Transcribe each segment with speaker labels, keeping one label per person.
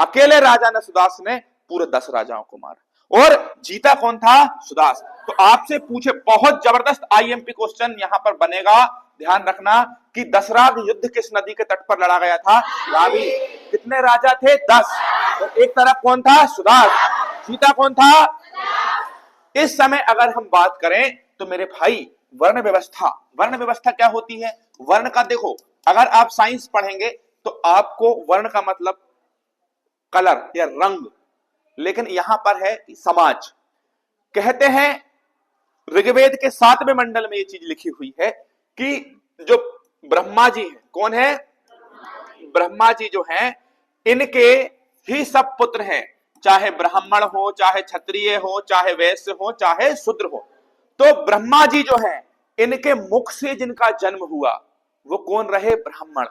Speaker 1: अकेले राजा ने सुदास ने पूरे 10 राजाओं को मारा। और जीता कौन था? सुदास। तो आपसे पूछे, बहुत जबरदस्त आईएमपी क्वेश्चन यहां पर बनेगा, ध्यान रखना कि दसराग युद्ध किस नदी के तट पर लड़ा गया था? रावी। कितने राजा थे? 10। तो एक तरफ कौन था? सुदास। जीता कौन था? इस समय अगर हम बात करें तो मेरे भाई वर्ण व्यवस्था, वर्ण व्यवस्था क्या होती है? वर्ण का देखो, अगर आप साइंस पढ़ेंगे तो आपको वर्ण का मतलब कलर या रंग, लेकिन यहां पर है समाज। कहते हैं ऋग्वेद के 7वें मंडल में यह चीज लिखी हुई है कि जो ब्रह्मा जी हैं, कौन है? ब्रह्मा जी जो हैं, इनके ही सब पुत्र हैं, चाहे ब्राह्मण हो, चाहे क्षत्रिय हो, चाहे वैश्य हो, चाहे शूद्र हो। तो ब्रह्मा जी जो हैं, इनके मुख से जिनका जन्म हुआ वो कौन रहे? ब्राह्मण।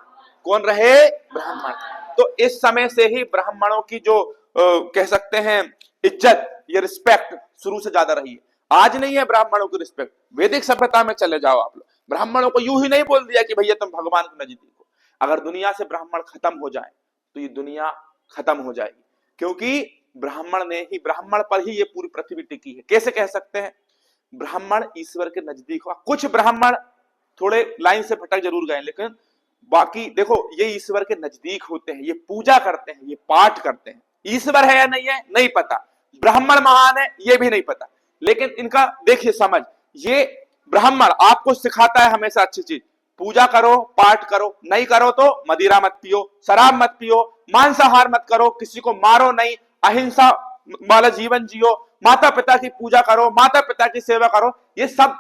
Speaker 1: कौन रहे? ब्राह्मण। तो इस समय से ही ब्राह्मणों की जो कह सकते हैं इज्जत, ये रिस्पेक्ट शुरू से ज्यादा रही है। आज नहीं है ब्राह्मणों की रिस्पेक्ट। वैदिक सभ्यता में चले जाओ आप लोग, ब्राह्मणों को यूं ही नहीं बोल दिया कि भैया तुम भगवान के नजदीक हो। अगर दुनिया से ब्राह्मण खत्म हो जाए तो ये दुनिया खत्म हो जाएगी, क्योंकि ब्राह्मण ने ही, ब्राह्मण पर ही ये पूरी पृथ्वी टिकी है। कैसे कह सकते हैं? ब्राह्मण ईश्वर के नजदीक हुआ। कुछ ब्राह्मण थोड़े लाइन से भटक जरूर गए, लेकिन बाकी देखो ये ईश्वर के नजदीक होते हैं, ये पूजा करते हैं, ये पाठ करते हैं। ईश्वर है या नहीं है नहीं पता, ब्राह्मण महान है ये भी नहीं पता, लेकिन इनका देखिए समझ, ये ब्राह्मण आपको सिखाता है हमेशा अच्छी चीज, पूजा करो, पाठ करो, नहीं करो तो मदिरा मत पियो, शराब मत पियो, मांसाहार मत करो, किसी को मारो नहीं, अहिंसा वाला जीवन जियो, माता पिता की पूजा करो, माता पिता की सेवा करो। ये सब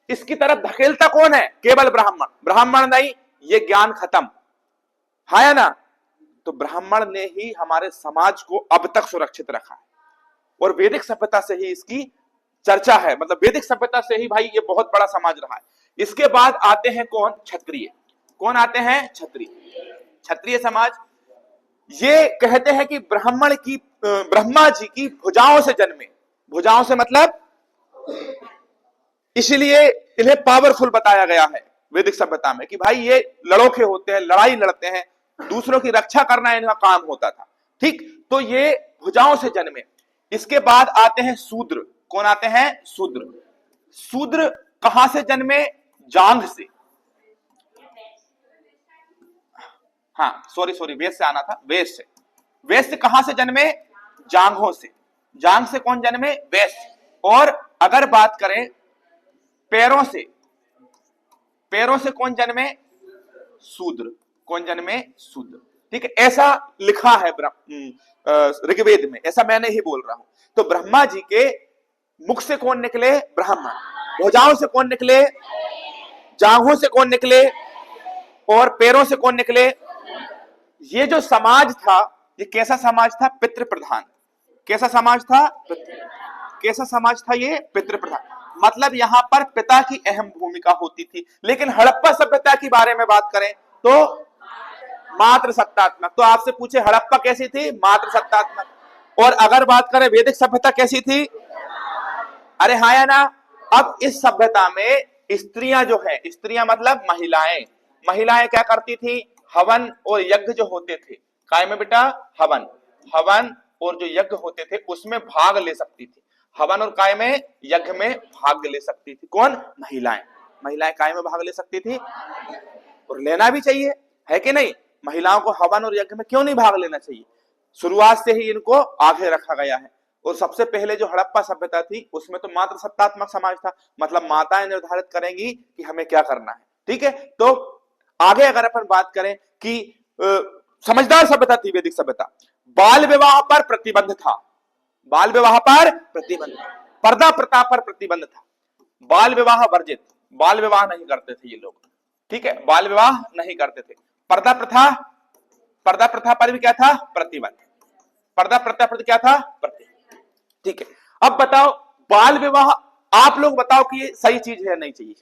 Speaker 1: इसकी तरफ धकेलता कौन है? केवल ब्राह्मण। ब्राह्मण नहीं, ये ज्ञान खत्म है ना। तो ब्राह्मण ने ही हमारे समाज को अब तक सुरक्षित रखा है, और वैदिक सभ्यता से ही इसकी चर्चा है, मतलब वैदिक सभ्यता से ही भाई ये बहुत बड़ा समाज रहा है। इसके बाद आते हैं कौन? क्षत्रिय। कौन आते हैं? क्षत्रिय। क्षत्रिय समाज ये कहते हैं कि ब्राह्मण की, ब्रह्मा जी की भुजाओं से जन्मे। भुजाओं से मतलब, इसलिए इन्हें पावरफुल बताया गया है वैदिक सभ्यता में कि भाई ये लड़ोखे होते हैं, लड़ाई लड़ते हैं, दूसरों की रक्षा करना इनका काम होता था। ठीक, तो ये भुजाओं से जन्मे। इसके बाद आते हैं शूद्र। कौन आते हैं? शूद्र। शूद्र कहां से जन्मे? जांघ से। हाँ सॉरी वेश से आना था, वेश से। वेश कहां से जन्मे? जांघों से। जांघ से कौन जन्मे? वेश। और अगर बात करें पैरों से, पैरों से कौन जन्मे? शूद्र। कौन जन्मे? शूद्र। ठीक है, ऐसा लिखा है ऋग्वेद में, ऐसा मैं नहीं बोल रहा हूं। तो ब्रह्मा जी के मुख से कौन निकले? ब्राह्मण। भुजाओं से कौन निकले? जांघों से कौन निकले? और पैरों से कौन निकले? ये जो समाज था, ये कैसा समाज था? पितृ प्रधान। कैसा समाज था? कैसा समाज था ये? पितृ प्रधान। मतलब यहां पर पिता की अहम भूमिका होती थी। लेकिन हड़प्पा सभ्यता के बारे में बात करें तो मात्र सत्तात्मक। तो आपसे पूछे हड़प्पा कैसी थी? मात्र सत्तात्मक। और अगर बात करें वैदिक सभ्यता कैसी थी? अरे हाँ या ना। अब इस सभ्यता में स्त्रियां जो है, स्त्रियां मतलब महिलाएं, महिलाएं क्या करती थी? हवन और यज्ञ जो होते थे, काय में बेटा? हवन। हवन और जो यज्ञ होते थे उसमें भाग ले सकती थी। हवन और काय में, यज्ञ में भाग ले सकती थी। कौन? महिलाएं। महिलाएं काय में भाग ले सकती थी, और लेना भी चाहिए, है कि नहीं? महिलाओं को हवन और यज्ञ में क्यों नहीं भाग लेना चाहिए? शुरुआत से ही इनको आगे रखा गया है। और सबसे पहले जो हड़प्पा सभ्यता थी उसमें तो मात्र सत्तात्मक समाज था, मतलब माताएं निर्धारित करेंगी कि हमें क्या करना है। ठीक है, तो आगे अगर अपन बात करें कि समझदार सभ्यता थी वैदिक सभ्यता। बाल विवाह पर प्रतिबंध था। बाल विवाह पर प्रतिबंध, पर्दा प्रथा पर प्रतिबंध था। बाल विवाह वर्जित, बाल विवाह नहीं करते थे ये लोग। ठीक है, बाल विवाह नहीं करते थे। पर्दा प्रथा, पर्दा प्रथा पर भी क्या था? प्रतिबंध। पर्दा प्रथा पर क्या था? प्रतिबंध। ठीक है, अब बताओ बाल विवाह, आप लोग बताओ कि ये सही चीज है या नहीं चाहिए?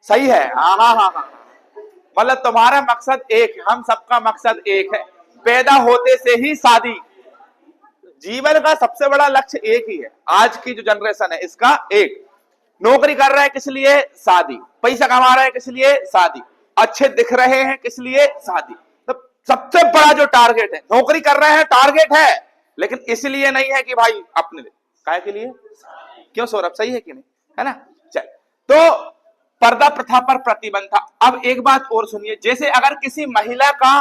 Speaker 1: सही है। हाँ हाँ हाँ हाँ, मतलब तुम्हारा मकसद एक है, हम सबका मकसद एक है, पैदा होते से ही शादी। जीवन का सबसे बड़ा लक्ष्य एक ही है। आज की जो जनरेशन है इसका एक, नौकरी कर रहा है किस लिए? शादी। पैसा कमा रहा है किस लिए? शादी। अच्छे दिख रहे हैं किस लिए? शादी। तो सबसे बड़ा जो टारगेट है, नौकरी कर रहे हैं टारगेट है, लेकिन इसलिए नहीं है कि भाई अपने काय के लिए, क्यों सौरभ, सही है कि नहीं, है ना। चल, तो पर्दा प्रथा पर प्रतिबंध था। अब एक बात और सुनिए, जैसे अगर किसी महिला का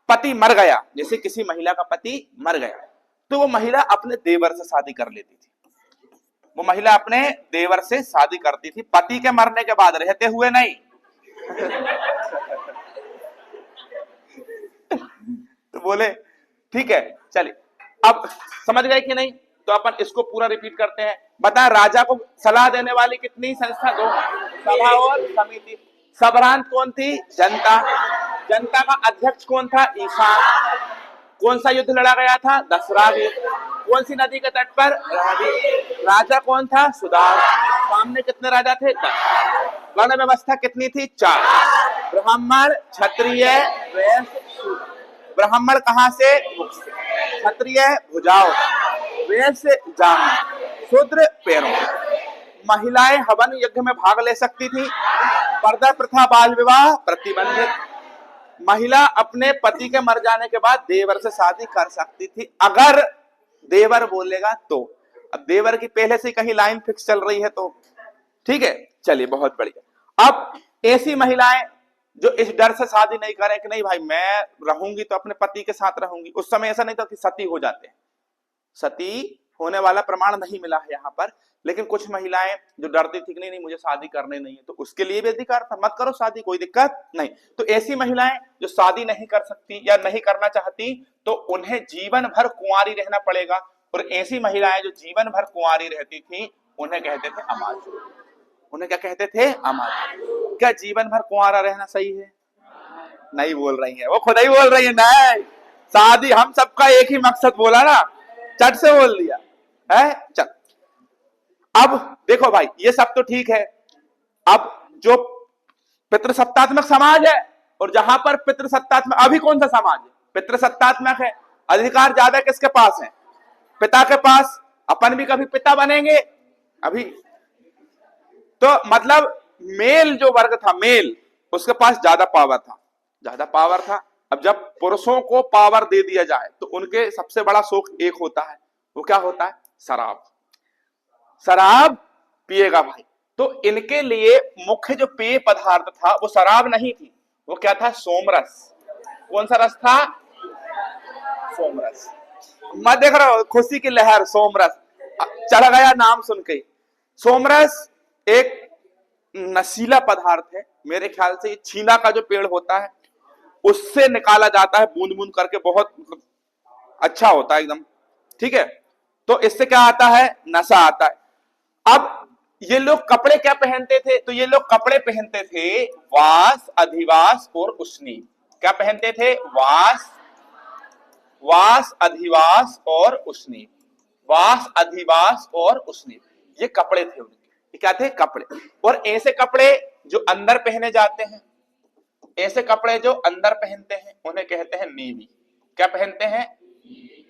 Speaker 1: पति मर गया, जैसे किसी महिला का पति मर गया, तो वो महिला अपने देवर से शादी कर लेती थी, वो महिला अपने देवर से शादी करती थी, पति के मरने के बाद, रहते हुए नहीं। तो बोले ठीक है, चलिए अब समझ गए कि नहीं, तो अपन इसको पूरा रिपीट करते हैं। बता, राजा को सलाह देने वाली कितनी संस्था, दो, सभा और समिति। सभरांत कौन थी, जनता, जनता का अध्यक्ष कौन था, ईशान। कौन सा युद्ध लड़ा गया था, दसराग युद्ध। कौन सी नदी के तट पर, रावी। राजा कौन था, सुदास। सामने कितने राजा थे, 10। वर्ण व्यवस्था कितनी थी, 4। ब्राह्मण, क्षत्रिय, वैश्य, शूद्र। ब्राह्मण कहां से, मुख से। क्षत्रिय भुजाओं, वैश्य जांघ, शूद्र पैरों। महिलाएं हवन यज्ञ में भाग ले सकती थी। पर्दा प्रथा, बाल विवाह प्रतिबंधित। महिला अपने पति के मर जाने के बाद देवर से शादी कर सकती थी, अगर देवर बोलेगा तो। अब देवर की पहले से कहीं लाइन फिक्स चल रही है तो ठीक है, चलिए बहुत बढ़िया। अब ऐसी महिलाएं जो इस डर से शादी नहीं करें कि नहीं भाई मैं रहूंगी तो अपने पति के साथ रहूंगी, उस समय ऐसा नहीं था कि सती हो जाते हैं, सती होने वाला प्रमाण नहीं मिला है यहाँ पर, लेकिन कुछ महिलाएं जो डरती थी कि नहीं नहीं मुझे शादी करनी नहीं है, तो उसके लिए भी अधिकार था, मत करो शादी, कोई दिक्कत नहीं। तो ऐसी महिलाएं जो शादी नहीं कर सकती या नहीं करना चाहती, तो उन्हें जीवन भर कुंवारी रहना पड़ेगा, और ऐसी महिलाएं जो जीवन भर कुंवारी रहती थी उन्हें कहते थे अमाजू। उन्हें क्या कहते थे, अमाजू। क्या जीवन भर कुंवारा रहना सही है, नहीं बोल रही है, वो खुद ही बोल रही है, नहीं शादी, हम सबका एक ही मकसद बोला ना, चट से बोल दिया है। चल अब देखो भाई, ये सब तो ठीक है। अब जो पितृसत्तात्मक समाज है, और जहां पर पितृसत्तात्मक, अभी कौन सा समाज है, पितृसत्तात्मक है, अधिकार ज्यादा किसके पास है, पिता के पास। अपन भी कभी पिता बनेंगे अभी, तो मतलब मेल जो वर्ग था, मेल, उसके पास ज्यादा पावर था, ज्यादा पावर था। अब जब पुरुषों को पावर दे दिया जाए तो उनके सबसे बड़ा शौक एक होता है, वो क्या होता है, शराब। शराब पिएगा भाई, तो इनके लिए मुख्य जो पेय पदार्थ था वो शराब नहीं थी, वो क्या था, सोमरस। कौन सा रस था, सोमरस। मैं देख रहा हूं खुशी की लहर, सोमरस चढ़ गया नाम सुन के। सोमरस एक नशीला पदार्थ है, मेरे ख्याल से ये छीना का जो पेड़ होता है उससे निकाला जाता है, बूंद बूंद करके, बहुत अच्छा होता है एकदम, ठीक है। तो इससे क्या आता है, नशा आता है। अब ये लोग कपड़े क्या पहनते थे, तो ये लोग कपड़े पहनते थे वास, अधिवास और उष्णी। क्या पहनते थे, वास, वास, अधिवास और उष्णी। वास, अधिवास और उष्णी, ये कपड़े थे उनके। ये क्या थे, कपड़े। और ऐसे कपड़े जो अंदर पहने जाते हैं, ऐसे कपड़े जो अंदर पहनते हैं उन्हें कहते हैं नीवी। क्या पहनते हैं,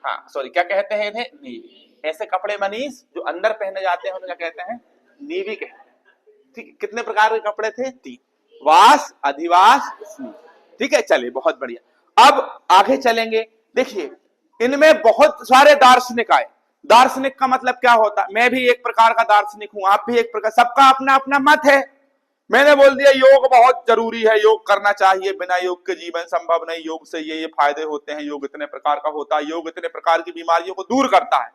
Speaker 1: हाँ सॉरी, क्या कहते हैं इन्हें, नीवी। ऐसे कपड़े मनीष जो अंदर पहने जाते हैं उन्हें क्या कहते हैं, नीवी कहते हैं। ठीक, कितने प्रकार के कपड़े थे, 3, वास, अधिवास, उष्णी। ठीक है, चलिए बहुत बढ़िया। अब आगे चलेंगे, देखिए इनमें बहुत सारे दार्शनिक आए। दार्शनिक का मतलब क्या होता है, मैं भी एक प्रकार का दार्शनिक हूं, आप भी एक प्रकार, सबका अपना अपना मत है। मैंने बोल दिया योग बहुत जरूरी है, योग करना चाहिए, बिना योग के जीवन संभव नहीं, योग से ये फायदे होते हैं, योग इतने प्रकार का होता है, योग इतने प्रकार की बीमारियों को दूर करता है,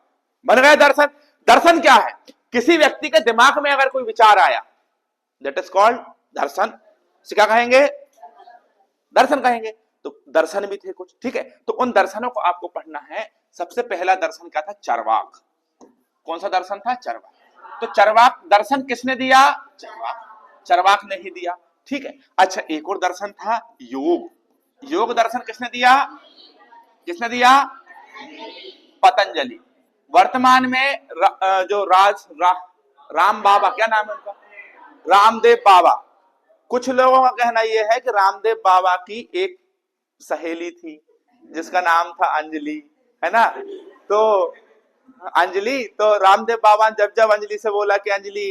Speaker 1: बन गया दर्शन। दर्शन क्या है, किसी व्यक्ति के दिमाग में अगर कोई विचार आया, दैट इज कॉल्ड दर्शन। क्या कहेंगे, दर्शन कहेंगे। तो दर्शन भी थे कुछ, ठीक है, तो उन दर्शनों को आपको पढ़ना है। सबसे पहला दर्शन क्या था, चरवाक। कौन सा दर्शन था, चरवाक। तो चरवाक दर्शन किसने दिया, चरवाक ने ही दिया, ठीक है। अच्छा, एक और दर्शन था योग। योग दर्शन किसने दिया, किसने दिया, पतंजलि। वर्तमान में जो राम बाबा, क्या नाम है उनका, रामदेव बाबा। कुछ लोगों का कहना यह है कि रामदेव बाबा की एक सहेली थी जिसका नाम था अंजलि, है ना। तो अंजलि, तो रामदेव बाबा जब जब अंजलि से बोला कि अंजलि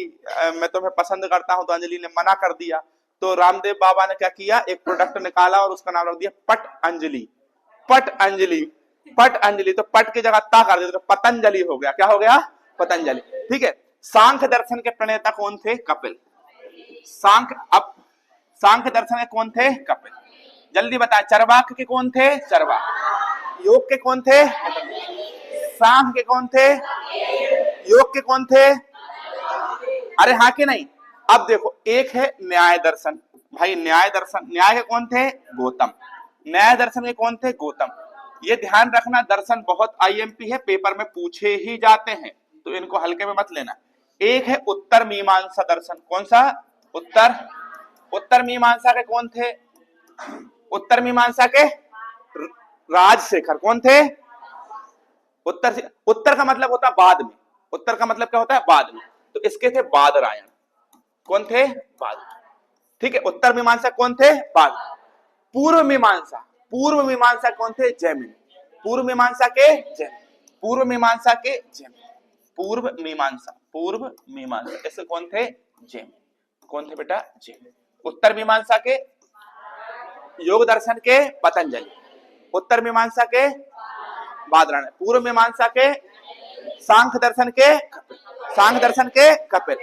Speaker 1: मैं तुम्हें पसंद करता हूं, तो अंजलि ने मना कर दिया। तो रामदेव बाबा ने क्या किया, एक प्रोडक्ट निकाला और उसका नाम रख दिया पट अंजलि। पट अंजलि, पट अंजलि, तो पट की जगह ता कर देते तो पतंजलि हो गया। क्या हो गया? पतंजलि। ठीक है। सांख्य दर्शन के प्रणेता कौन थे? कपिल। अब सांख्य दर्शन के कौन थे? कपिल। जल्दी बताएं, चरवाक के कौन थे? चरवाक। योग के कौन थे? सांख्य के कौन थे? योग के कौन थे? अरे हाँ कि नहीं? अब देखो, एक है न्याय दर्शन। भाई न्याय दर्शन, न्याय के कौन थे? गौतम। न्याय दर्शन के कौन थे? गौतम। ये ध्यान रखना, दर्शन बहुत आईएमपी है, पेपर में पूछे ही जाते हैं, तो इनको हल्के में मत लेना। एक है उत्तर मीमांसा दर्शन। कौन सा? उत्तर मीमांसा के कौन थे? उत्तर मीमांसा के राजशेखर। कौन थे? उत्तर का मतलब होता है बाद में। उत्तर का मतलब क्या होता है? बाद में। तो इसके थे बादरायण। कौन थे? बाद। ठीक है। उत्तर मीमांसा कौन थे? बाद। पूर्व मीमांसा कौन थे? जैमिनी। पूर्व मीमांसा के ऐसे कौन थे? जैमिनी। कौन थे बेटा? जैमिनी। उत्तर मीमांसा के योग दर्शन के पतंजलि, उत्तर मीमांसा के बादरायण, पूर्व मीमांसा के सांख्य दर्शन के कपिल।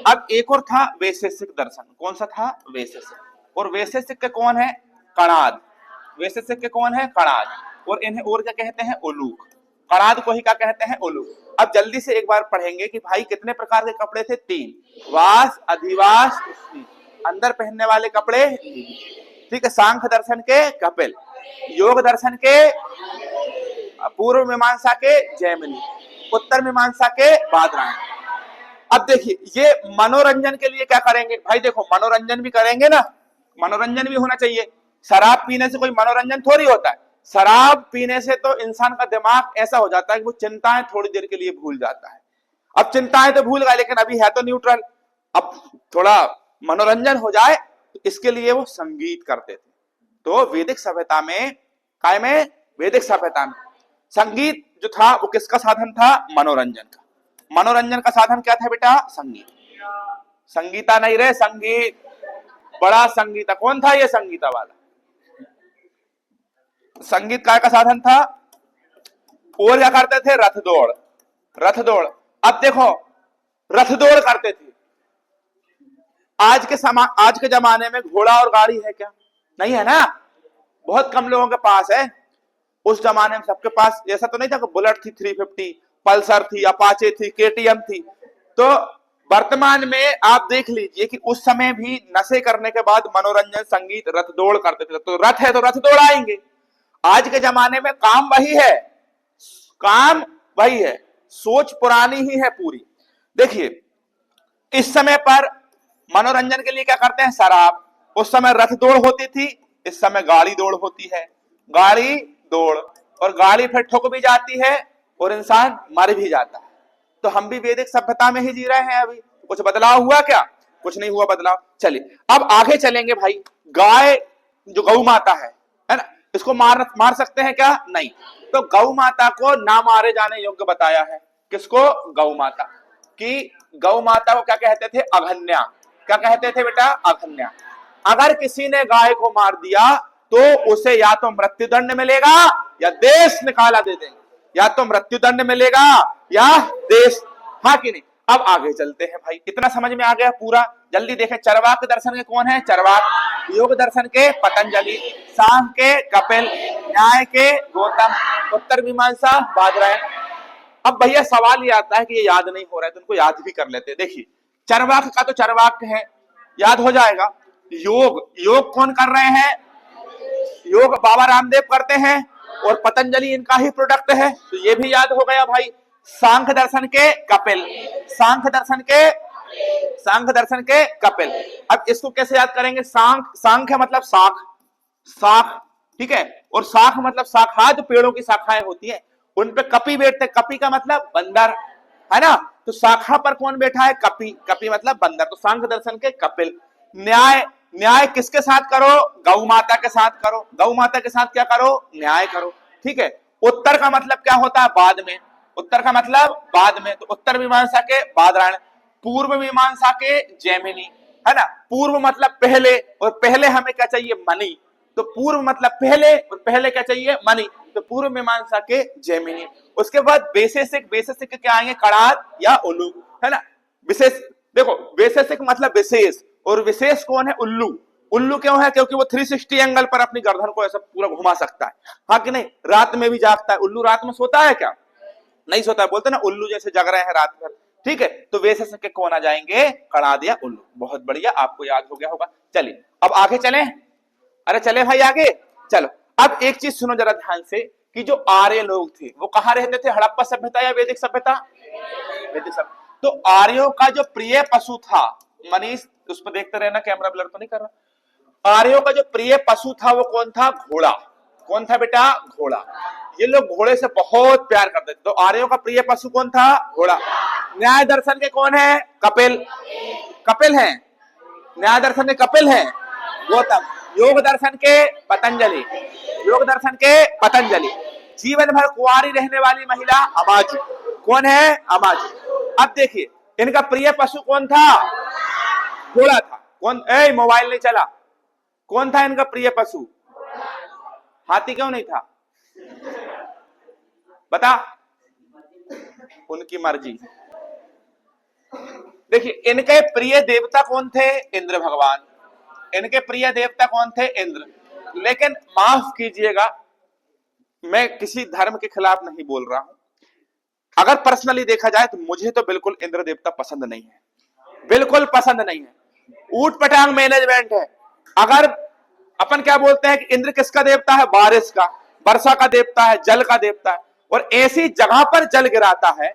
Speaker 1: अब एक और था वैशेषिक दर्शन। कौन सा था? वैशेषिक। और वैशेषिक के कौन है? कणाद। वैशेषिक के कौन है? कणाद। और इन्हें और क्या कहते हैं? उलूक। कणाद को ही क्या कहते हैं? उलूक। अब जल्दी से एक बार पढ़ेंगे कि भाई कितने प्रकार के कपड़े थे? 3। वास, अधिवास, उष्णी। अंदर पहनने वाले कपड़े। ठीक है। सांख्य दर्शन के कपिल, योग दर्शन के पूर्व मीमांसा के जैमिनी, उत्तर मीमांसा के बादरायण। अब देखिए, ये मनोरंजन के लिए क्या करेंगे? भाई देखो, मनोरंजन भी करेंगे ना, मनोरंजन भी होना चाहिए। शराब पीने से कोई मनोरंजन थोड़ी होता है। शराब पीने से तो इंसान का दिमाग ऐसा हो जाता है कि वो चिंताएं थोड़ी देर के लिए भूल जाता है। अब चिंताएं तो भूल गए, लेकिन अभी है तो न्यूट्रल। अब थोड़ा मनोरंजन हो जाए, तो इसके लिए वो संगीत करते थे। तो वैदिक सभ्यता में, काय में? वैदिक सभ्यता में संगीत जो था वो किसका साधन था? मनोरंजन का। मनोरंजन का साधन क्या था बेटा? संगीत। संगीता नहीं रे, संगीत। बड़ा संगीता। कौन था ये संगीता वाला? संगीत काय का साधन था? और क्या करते थे? रथ दौड़। अब देखो, रथ दौड़ करते थे। आज के जमाने में घोड़ा और गाड़ी है क्या? नहीं है ना, बहुत कम लोगों के पास है। उस जमाने में सबके पास। ऐसा तो नहीं था कि बुलेट थी 350, पल्सर थी, अपाचे थी, केटीएम थी। तो वर्तमान में आप देख लीजिए कि उस समय भी नशे करने के बाद मनोरंजन संगीत रथ दौड़ करते थे। तो रथ है तो रथ दौड़ आएंगे। आज के जमाने में काम वही है, सोच पुरानी ही है पूरी। देखिए, इस समय पर मनोरंजन के लिए क्या करते हैं? शराब। उस समय रथ दौड़ होती थी, इस समय गाड़ी दौड़ होती है। गाड़ी दौड़, और गाड़ी फिर ठुक भी जाती है और इंसान मर भी जाता है। तो हम भी वैदिक सभ्यता में ही जी रहे हैं। अभी कुछ बदलाव हुआ क्या? कुछ नहीं हुआ बदलाव। चलिए अब आगे चलेंगे। भाई गाय जो गौ माता है ना, इसको मार सकते हैं क्या? नहीं। तो गौ माता को ना मारे जाने योग्य बताया है। किसको? गौ माता। कि गौ माता को क्या कहते थे? अघन्या। क्या कहते थे बेटा? अघन्या। अगर किसी ने गाय को मार दिया तो उसे या तो मृत्युदंड मिलेगा या देश निकाला दे देंगे। या तो मृत्युदंड मिलेगा या देश। हाँ कि नहीं? अब आगे चलते हैं भाई। इतना समझ में आ गया पूरा? जल्दी देखें, चरवाक दर्शन के कौन है? चरवाक। योग दर्शन के पतंजलि, सांख्य के कपिल, न्याय के गौतम, उत्तर मीमांसा बादरायण। अब भैया सवाल ये आता है कि ये याद नहीं हो रहा है, तो उनको याद भी कर लेते हैं। देखिए, चरवाक का तो चरवाक है, याद हो जाएगा। योग कौन कर रहे हैं? योग बाबा रामदेव करते हैं, और पतंजलि इनका ही प्रोडक्ट है, तो ये भी याद हो गया भाई। सांख्य दर्शन के कपिल, सांख्य दर्शन के कपिल। अब इसको कैसे याद करेंगे? सांख्य मतलब साख। ठीक है। और साख मतलब शाखा, जो पेड़ों की शाखाएं होती है उन पे कपि बैठते। कपि का मतलब बंदर, है ना। तो शाखा पर कौन बैठा है? कपि मतलब बंदर। तो सांख्य दर्शन के कपिल। न्याय किसके साथ करो? गौ माता के साथ करो। गौ माता के साथ क्या करो? न्याय करो। ठीक है। उत्तर का मतलब क्या होता है? बाद में। उत्तर का मतलब बाद में। तो उत्तर मीमांसा के बादरायण, पूर्व मीमांसा के जैमिनी, है ना। पूर्व मतलब पहले, और पहले हमें क्या चाहिए? मनी। तो पूर्व मतलब पहले, और पहले क्या चाहिए? मणि, तो पूर्व मीमांसा के जैमिनी। उसके बाद वैशेषिक, वैशेषिक के क्या आएंगे? कणाद या उल्लू, है ना। विशेष, देखो वैशेषिक मतलब विशेष, और विशेष कौन है? उल्लू। उल्लू क्यों है? क्योंकि वो 360 एंगल पर अपनी गर्दन को ऐसा पूरा घुमा सकता है, हाँ कि नहीं। रात में भी जागता है उल्लू, रात में सोता है क्या? नहीं सोता है, बोलते ना उल्लू जैसे जग रहे हैं रात भर, ठीक है। तो वैसे के कौन आ जाएंगे? कणाद या उल्लू। बहुत बढ़िया, आपको याद हो गया होगा। चलिए अब आगे चलें। अरे चले भाई आगे, चलो। अब एक चीज सुनो जरा ध्यान से, कि जो आर्य लोग थे वो कहां रहते थे? हड़प्पा सभ्यता या वैदिक सभ्यता? वैदिक सभ्यता। तो आर्यों का जो प्रिय पशु था, मनीष उस पर देखते रहना, कैमरा ब्लर तो नहीं कर रहा। आर्यों का जो प्रिय पशु था वो कौन था? घोड़ा। कौन था बेटा? घोड़ा। ये लोग घोड़े से बहुत प्यार करते थे। तो आर्यों का प्रिय पशु कौन था? घोड़ा। न्याय दर्शन के कौन है? कपिल। कपिल है। न्याय दर्शन के कपिल है गौतम। योग दर्शन के पतंजलि। योग दर्शन के पतंजलि। जीवन भर कुंवारी रहने वाली महिला अमाजु। कौन है? अमाजु। अब देखिए इनका प्रिय पशु कौन था? घोड़ा था। कौन? मोबाइल नहीं चला। कौन था इनका प्रिय पशु? हाथी क्यों नहीं था? बता। उनकी मर्जी। देखिए इनके प्रिय देवता कौन थे? इंद्र भगवान। इनके प्रिय देवता कौन थे? इंद्र। लेकिन माफ कीजिएगा, मैं किसी धर्म के खिलाफ नहीं बोल रहा हूं। अगर पर्सनली देखा जाए तो मुझे तो बिल्कुल इंद्र देवता पसंद नहीं है, बिल्कुल पसंद नहीं है। ऊट पटांग मैनेजमेंट है। अगर अपन क्या बोलते हैं कि इंद्र किसका देवता है? बारिश का, वर्षा का देवता है, जल का देवता है, और ऐसी जगह पर जल गिराता है।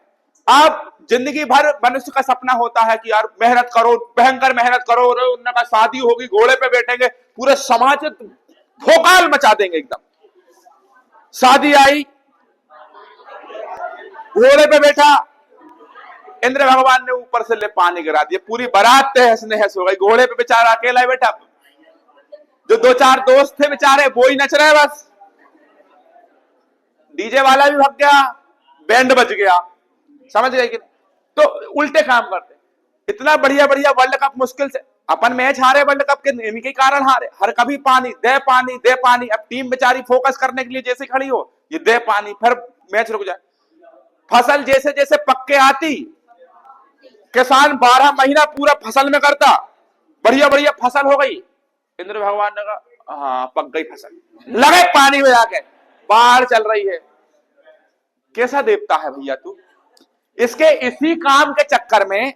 Speaker 1: अब जिंदगी भर मनुष्य का सपना होता है कि यार मेहनत करो, भयंकर मेहनत करो, उनका शादी होगी, घोड़े पे बैठेंगे, पूरे समाज भोकाल मचा देंगे एकदम। शादी आई, घोड़े पे बैठा, इंद्र भगवान ने ऊपर से ले पानी गिरा दिया, पूरी बारात तहस नहस हो गई। घोड़े पे बेचारा अकेला ही बैठा, जो दो चार दोस्त थे बेचारे वो ही नच रहे बस। डीजे वाला भी भाग गया, बैंड बज गया, समझ गए कि? तो उल्टे काम करते। इतना बढ़िया बढ़िया वर्ल्ड कप मुश्किल से अपन मैच हारे, वर्ल्ड कप के इनके कारण हारे। हर कभी पानी दे, पानी दे, पानी। अब टीम बेचारी फोकस करने के लिए जैसे खड़ी हो, ये दे पानी, फिर मैच रुक जाए। फसल जैसे जैसे पक्के आती, किसान 12 महीना पूरा फसल में करता, बढ़िया बढ़िया फसल हो गई। इंद्र भगवान ने कहा हाँ पक गई फसल, लगे पानी में जाके, बाढ़ चल रही है। कैसा देवता है भैया तू? इसके इसी काम के चक्कर में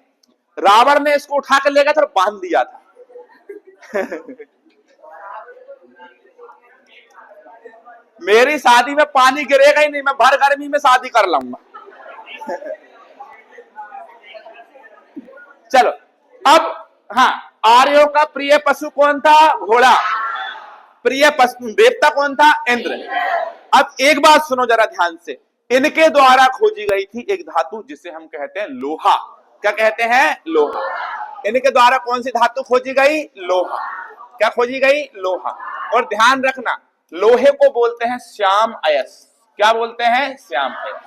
Speaker 1: रावण ने इसको उठा कर ले गया था और बांध दिया था। मेरी शादी में पानी गिरेगा ही नहीं, मैं भर गर्मी में शादी कर लूंगा। चलो अब, हाँ, आर्यों का प्रिय पशु कौन था? घोड़ा। प्रिय पशु देवता कौन था? इंद्र। अब एक बात सुनो जरा ध्यान से, इनके द्वारा खोजी गई थी एक धातु जिसे हम कहते हैं लोहा। क्या कहते हैं? लोहा। इनके द्वारा कौन सी धातु खोजी गई? लोहा। क्या खोजी गई? लोहा। और ध्यान रखना, लोहे को बोलते हैं श्याम अयस। क्या बोलते हैं? श्याम अयस।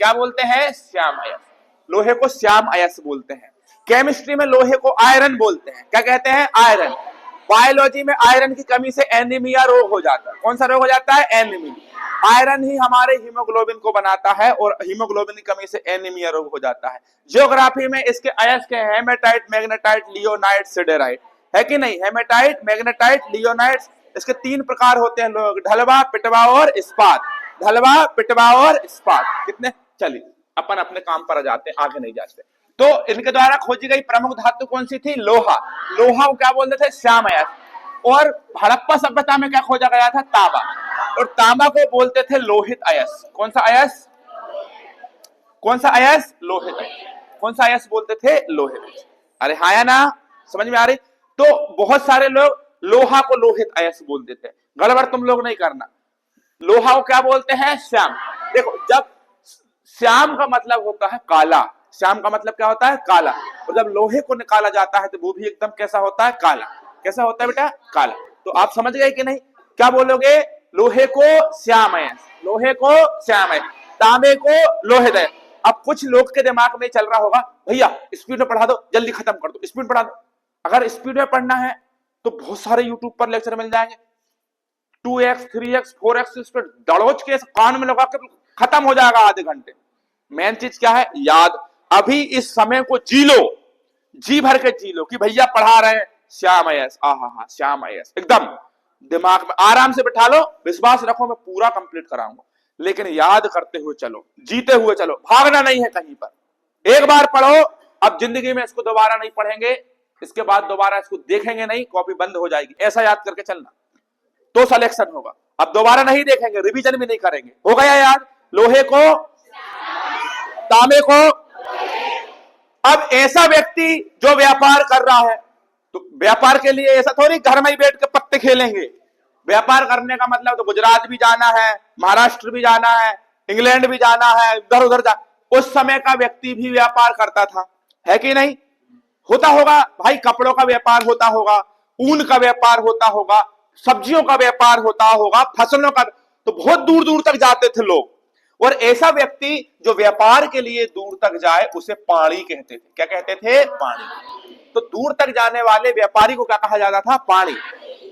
Speaker 1: क्या बोलते हैं? श्याम अयस। लोहे को श्याम अयस बोलते हैं। केमिस्ट्री में लोहे को आयरन बोलते हैं। क्या कहते हैं? आयरन। बायोलॉजी में आयरन की कमी से एनीमिया रोग हो जाता है। कौन सा रोग हो जाता है? एनीमिया। आयरन ही हमारे हीमोग्लोबिन को बनाता है और हीमोग्लोबिन की कमी से एनीमिया रोग हो जाता है। ज्योग्राफी में इसके अयस्क के हेमेटाइट, मैग्नेटाइट, लियोनाइट, सिडेराइट, है कि नहीं? हेमेटाइट, मैग्नेटाइट, लियोनाइट, इसके 3 प्रकार होते हैं लोग, ढलवा, पिटवा और इस्पात। ढलवा, पिटवा और इस्पात। कितने? चलिए अपन अपने काम पर आ जाते हैं, आगे नहीं जाते। तो इनके द्वारा खोजी गई प्रमुख धातु कौन सी थी? लोहा। लोहा को क्या बोलते थे? श्याम अयस। और हड़प्पा सभ्यता में क्या खोजा गया था? तांबा। और तांबा को बोलते थे लोहित अयस। कौन सा अयस? कौन सा अयस? लोहित अयस। कौन सा अयस बोलते थे? लोहित अयस। अरे हाँ या ना? समझ में आ रही? तो बहुत सारे लोग लोहा को लोहित अयस बोल देते हैं, गड़बड़ तुम लोग नहीं करना। लोहा को क्या बोलते हैं? श्याम। देखो, जब श्याम का मतलब होता है काला, श्याम का मतलब क्या होता है? काला। और जब लोहे को निकाला जाता है तो वो भी एकदम कैसा होता है? काला। कैसा होता है बेटा? काला। तो आप समझ गए कि नहीं? क्या बोलोगे? लोहे को श्याम अयस, लोहे को श्याम अयस, तांबे को लोहित अयस। अब कुछ लोग के दिमाग में चल रहा होगा, भैया स्पीड में पढ़ा दो, जल्दी खत्म कर दो, स्पीड पढ़ा दो। अगर स्पीड में पढ़ना है तो बहुत सारे यूट्यूब पर लेक्चर मिल जाएंगे, 2x 3x 4x इस पर दड़ोच के कान में लगा के खत्म हो जाएगा आधे घंटे। मेन चीज क्या है? याद। अभी इस समय को जी लो, जी भर के जी लो कि भैया पढ़ा रहे हैं श्याम आईएएस, हा श्याम आईएएस, एकदम दिमाग में आराम से बिठा लो, विश्वास रखो मैं पूरा कंप्लीट कराऊंगा। लेकिन याद करते हुए चलो, जीते हुए चलो, भागना नहीं है कहीं पर। एक बार पढ़ो, अब जिंदगी में इसको दोबारा नहीं पढ़ेंगे, इसके बाद दोबारा इसको देखेंगे नहीं, कॉपी बंद हो जाएगी, ऐसा याद करके चलना तो सिलेक्शन होगा। अब दोबारा नहीं देखेंगे, रिवीजन भी नहीं करेंगे। हो गया याद? लोहे को तांबे को। अब ऐसा व्यक्ति जो व्यापार कर रहा है, तो व्यापार के लिए ऐसा थोड़ी घर में ही बैठ के पत्ते खेलेंगे। व्यापार करने का मतलब तो गुजरात भी जाना है, महाराष्ट्र भी जाना है, इंग्लैंड भी जाना है, इधर उधर जा। उस समय का व्यक्ति भी व्यापार करता था, है कि नहीं? होता होगा भाई, कपड़ों का व्यापार होता होगा, ऊन का व्यापार होता होगा, सब्जियों का व्यापार होता होगा, फसलों का, तो बहुत दूर दूर तक जाते थे लोग। और ऐसा व्यक्ति जो व्यापार के लिए दूर तक जाए उसे पाणी कहते थे। क्या कहते थे? पाणी। तो दूर तक जाने वाले व्यापारी को क्या कहा जाता था? पाणी।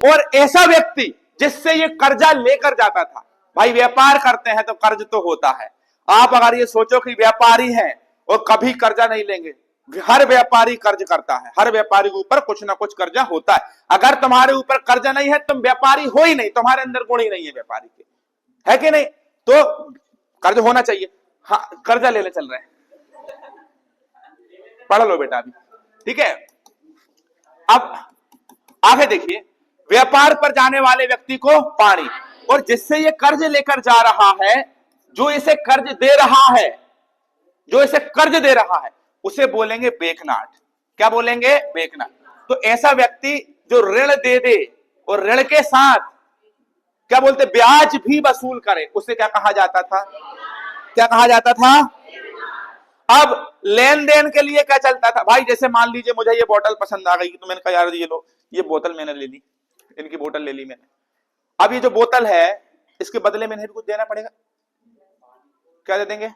Speaker 1: और ऐसा व्यक्ति जिससे ये कर्जा लेकर जाता था, भाई व्यापार करते हैं तो कर्ज तो होता है। आप अगर ये सोचो कि व्यापारी हैं और कभी कर्जा नहीं लेंगे, हर व्यापारी कर्ज करता है, हर व्यापारी के ऊपर कुछ ना कुछ कर्जा होता है। अगर तुम्हारे ऊपर कर्जा नहीं है तुम व्यापारी हो ही नहीं, तुम्हारे अंदर गुण ही नहीं है व्यापारी के, है कि नहीं? तो कर्ज होना चाहिए। हाँ, कर्जा लेने चल रहे हैं, पढ़ लो बेटा अभी, ठीक है? अब आगे देखिए, व्यापार पर जाने वाले व्यक्ति को पाणी, और जिससे ये कर्ज लेकर जा रहा है, जो इसे कर्ज दे रहा है, जो इसे कर्ज दे रहा है, उसे बोलेंगे बेकनाट। क्या बोलेंगे? बेकनाट। तो ऐसा व्यक्ति जो ऋण दे दे और ऋण के साथ क्या बोलते, ब्याज भी वसूल करे, उसे क्या कहा जाता था? क्या कहा जाता था? अब लेन देन के लिए क्या चलता था भाई? जैसे मान लीजिए मुझे ये बोतल पसंद आ गई, तो मैंने कहा यार ये लो, ये बोतल मैंने ले ली, इनकी बोतल ले ली मैंने। अब ये जो बोतल है इसके बदले में इन्हें भी कुछ देना पड़ेगा। क्या दे देंगे?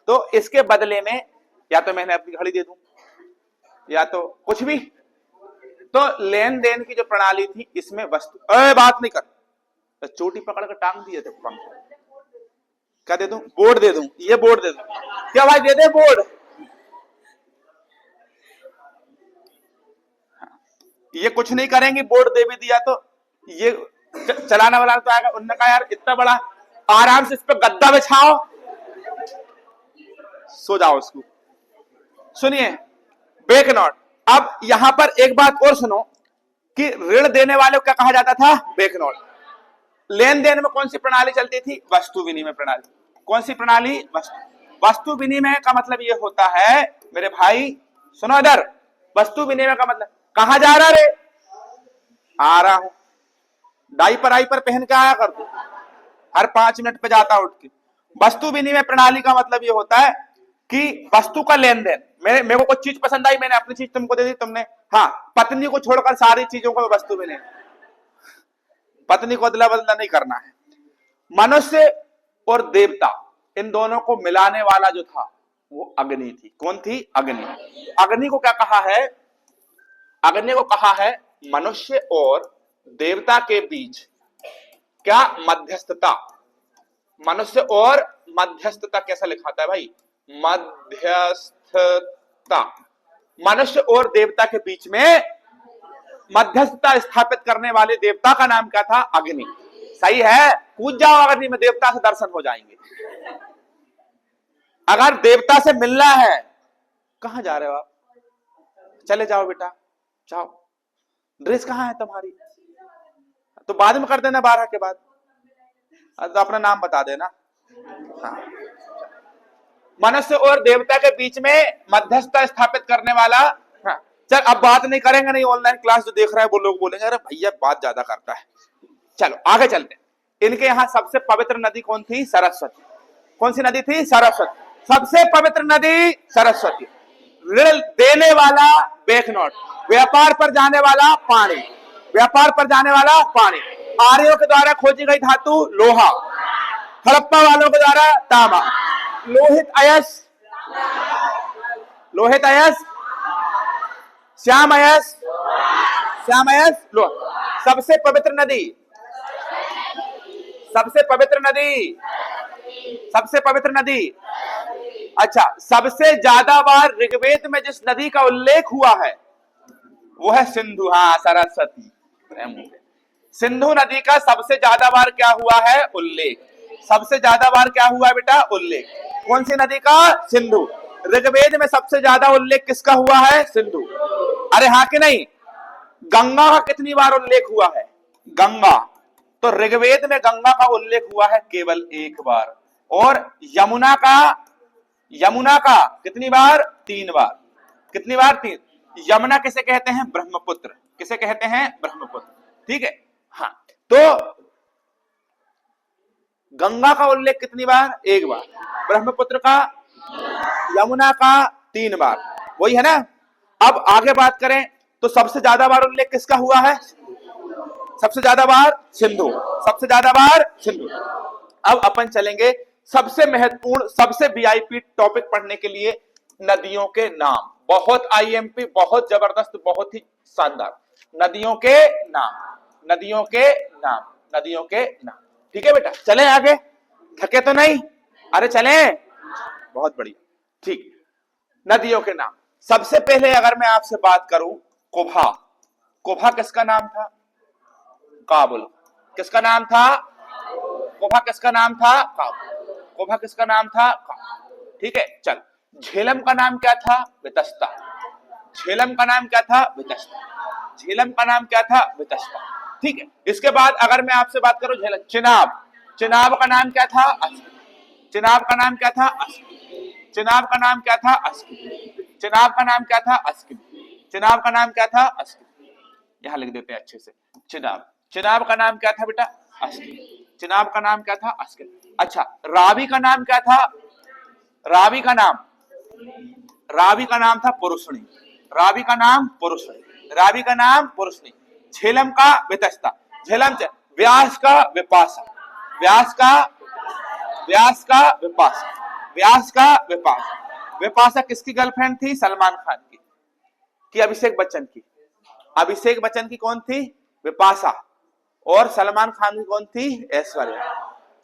Speaker 1: तो इसके बदले में या तो मैंने अपनी घड़ी दे दूं या तो कुछ भी। तो लेन देन की जो प्रणाली थी इसमें वस्तु, बात नहीं कर, तो चोटी पकड़ कर टांग दिए थे पंख। क्या दे दूं? बोर्ड दे दूं, ये बोर्ड दे दूं। क्या भाई दे दे बोर्ड? ये कुछ नहीं करेंगे, बोर्ड दे भी दिया तो ये चलाने वाला तो आएगा। उन्होंने कहा यार इतना बड़ा, आराम से इस पर गद्दा बिछाओ, सो जाओ उसको। सुनिए, बेकनॉट। अब यहां पर एक बात और सुनो कि ऋण देने वाले को क्या कहा जाता था? बेकनॉट। लेन देन में कौन सी प्रणाली चलती थी? वस्तु विनिमय प्रणाली। कौन सी प्रणाली? वस्तु विनिमय का मतलब यह होता है मेरे भाई, सुनो इधर, वस्तु विनिमय का मतलब, कहां जा रहा रे? आ रहा हूं। डाइपर आईपर पहन के आया कर, तू हर 5 मिनट पे जाता उठ के। वस्तु विनिमय प्रणाली का मतलब यह होता है कि वस्तु का लेन देन, मेरे को कुछ चीज पसंद आई, मैंने अपनी चीज तुमको दे दी, तुमने, हाँ, पत्नी को छोड़कर सारी चीजों को वस्तु विनिमय, पत्नी को अदला बदला नहीं करना है। मनुष्य और देवता, इन दोनों को मिलाने वाला जो था वो अग्नि थी। कौन थी? अग्नि। अग्नि को क्या कहा है? अग्नि को कहा है मनुष्य और देवता के बीच क्या? मध्यस्थता। मनुष्य और मध्यस्थता कैसा लिखाता है भाई? मध्यस्थता। मनुष्य और देवता के बीच में मध्यस्थता स्थापित करने वाले देवता का नाम क्या था? अग्नि। सही है, कूद जाओ अग्नि में, देवता से दर्शन हो जाएंगे। अगर देवता से मिलना है, कहां जा रहे हो आप? चले जाओ बेटा, जाओ। ड्रेस कहां है तुम्हारी? तो बाद में कर देना, 12 के बाद, तो अपना नाम बता देना। हाँ। मनुष्य और देवता के बीच में मध्यस्थता स्थापित करने वाला। हाँ, चल अब बात नहीं करेंगे, नहीं ऑनलाइन क्लास जो देख रहा है वो लोग बोलेंगे अरे भैया बात ज्यादा करता है। चलो आगे चलते हैं। इनके यहाँ सबसे पवित्र नदी कौन थी? सरस्वती। कौन सी नदी थी? सरस्वती। सबसे पवित्र नदी सरस्वती। ऋण देने वाला बेकनॉट, व्यापार पर जाने वाला पानी, व्यापार पर जाने वाला पानी। आर्यों के द्वारा खोजी गई धातु लोहा, हड़प्पा वालों के द्वारा तांबा। लोहित अयस्क, लोहित अयस्क श्यामयस, श्यामयस लोह। सबसे पवित्र नदी, सबसे पवित्र नदी, सबसे पवित्र नदी। अच्छा, सबसे ज्यादा बार ऋग्वेद में जिस नदी का उल्लेख हुआ है वो है सिंधु। हाँ, सरस्वती। सिंधु नदी का सबसे ज्यादा बार क्या हुआ है? उल्लेख। सबसे ज्यादा बार क्या हुआ है बेटा? उल्लेख। कौन सी नदी का? सिंधु। ऋग्वेद में सबसे ज्यादा उल्लेख किसका हुआ है? सिंधु। अरे हाँ कि नहीं? गंगा का कितनी बार उल्लेख हुआ है? गंगा। तो ऋग्वेद में गंगा का उल्लेख हुआ है केवल एक बार। और यमुना का, यमुना का कितनी बार? 3 बार। कितनी बार? 3। यमुना किसे कहते हैं? ब्रह्मपुत्र। किसे कहते हैं? ब्रह्मपुत्र। ठीक है। हाँ, तो गंगा का उल्लेख कितनी बार? 1 बार। ब्रह्मपुत्र का, यमुना का 3 बार। वही है ना। अब आगे बात करें तो सबसे ज्यादा बार उल्लेख किसका हुआ है? सबसे ज्यादा बार सिंधु। सबसे ज्यादा बार सिंधु। अब अपन चलेंगे सबसे महत्वपूर्ण, सबसे वीआईपी टॉपिक पढ़ने के लिए, नदियों के नाम। बहुत आईएमपी, बहुत जबरदस्त, बहुत ही शानदार। नदियों के नाम, नदियों के नाम, नदियों के नाम। ठीक है बेटा, चलें आगे। थके तो नहीं? अरे चलें, बहुत बढ़िया। ठीक, नदियों के नाम। सबसे पहले अगर मैं आपसे बात करूं, कुभा। कुभा किसका नाम था? काबुल। किसका नाम था? कुभा किसका नाम था? काबुल। कुभा किसका नाम था? काबुल। ठीक है, चल। झेलम का नाम क्या था? वितस्ता। झेलम का नाम क्या था? वितस्ता। झेलम का नाम क्या था? वितस्ता। ठीक है। इसके बाद अगर मैं आपसे बात करूं झेलम, चिनाब। चिनाब का नाम क्या था? अस्की। चिनाब का नाम क्या था? अस्की। चिनाब का नाम क्या था? अस्की। चिनाब का नाम क्या था? अस्की। चिनाब का नाम क्या था? अस्की। यहां लिख देते हैं अच्छे से। चिनाब, चिनाब का नाम क्या था बेटा? अस्की। चिनाब का नाम क्या था? अस्की। अच्छा, रावी का नाम क्या था? रावी का नाम, रावी का नाम था पुरुषणी। रावी का नाम पुरुषणी। रावी का नाम पुरुषणी। झेलम का वितस्ता। झेलम से व्यास का विपाशा। व्यास का, व्यास का विपाशा। व्यास का विपाशा। विपाशा किसकी गर्लफ्रेंड थी? सलमान खान की, कि अभिषेक बच्चन की? अभिषेक बच्चन की कौन थी? विपाशा। और सलमान खान की कौन थी? ऐश्वर्या।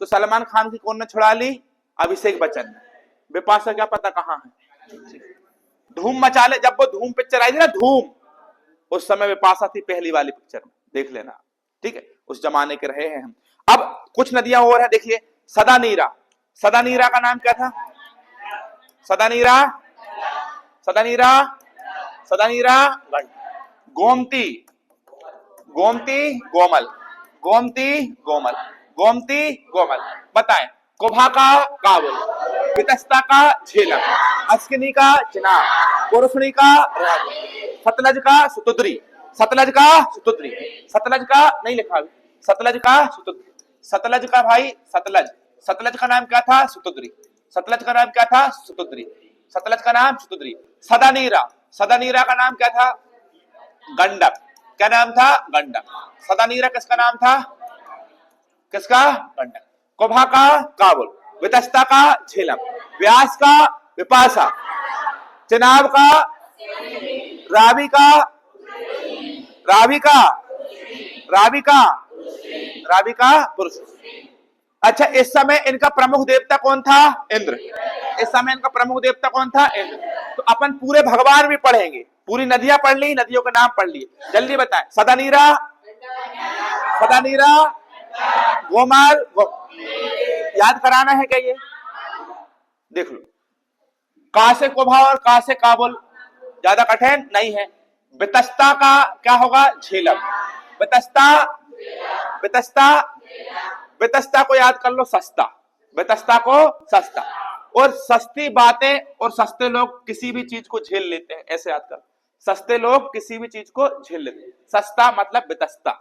Speaker 1: तो सलमान खान की कौन ने छुड़ा ली? अभिषेक बच्चन ने। विपाशा क्या पता कहां है? धूम मचा ले। जब वो धूम पिक्चर आई थी ना, धूम, उस समय विपाशा थी पहली वाली पिक्चर में, देख लेना। ठीक है, उस जमाने के रहे हैं हम। अब कुछ नदियां और है, देखिए। सदानीरा। सदानीरा का नाम क्या था? सदानीरा, सदानीरा, सदानीरा गंड। गोमती, गोमती गोमल। गोमती गोमल। गोमती गोमल। बताएं। कुभा का काबुल, वितस्ता का झेलम, अस्किनी का चिनाब, पुरुषणी का रावी, सतलज का सुतुद्री। सतलज का सुतुद्री। सतलज का नहीं लिखा अभी। सतलज का सुतुद्री। सतलज का भाई, सतलज। सतलज का नाम क्या था? सुतुद्री। सतलज का नाम क्या था? सुतुद्री। सतलज का नाम सुतुद्री। सदानीरा। सदानीरा का नाम क्या था? गंडक। क्या नाम था? गंडक। सदानीरा किसका नाम था? किसका? गंडक। कुभा का काबुल, वितस्ता का झेलम, व्यास का विपाशा, चिनाब का, रावी का, रावी का, रावी का, रावी का पुरुष। अच्छा, इस समय इनका प्रमुख देवता कौन था? इंद्र। इस समय इनका प्रमुख देवता कौन था? इंद्र। तो अपन पूरे भगवान भी पढ़ेंगे। पूरी नदियां पढ़ ली, नदियों के नाम पढ़ लिए। जल्दी बताएं। सदानीरा, सदानीरा, गोमल, याद कराना है क्या? ये देख लो। का से कुभा और का से काबुल, ज्यादा कठिन नहीं है। वितस्ता का क्या होगा? झेलम। वितस्ता, वितस्ता, वितस्ता को याद कर लो, सस्ता। वितस्ता को सस्ता। और सस्ती बातें और सस्ते लोग किसी भी चीज को झेल लेते हैं, ऐसे याद कर। सस्ते लोग किसी भी चीज को झेल लेते हैं। सस्ता मतलब वितस्ता।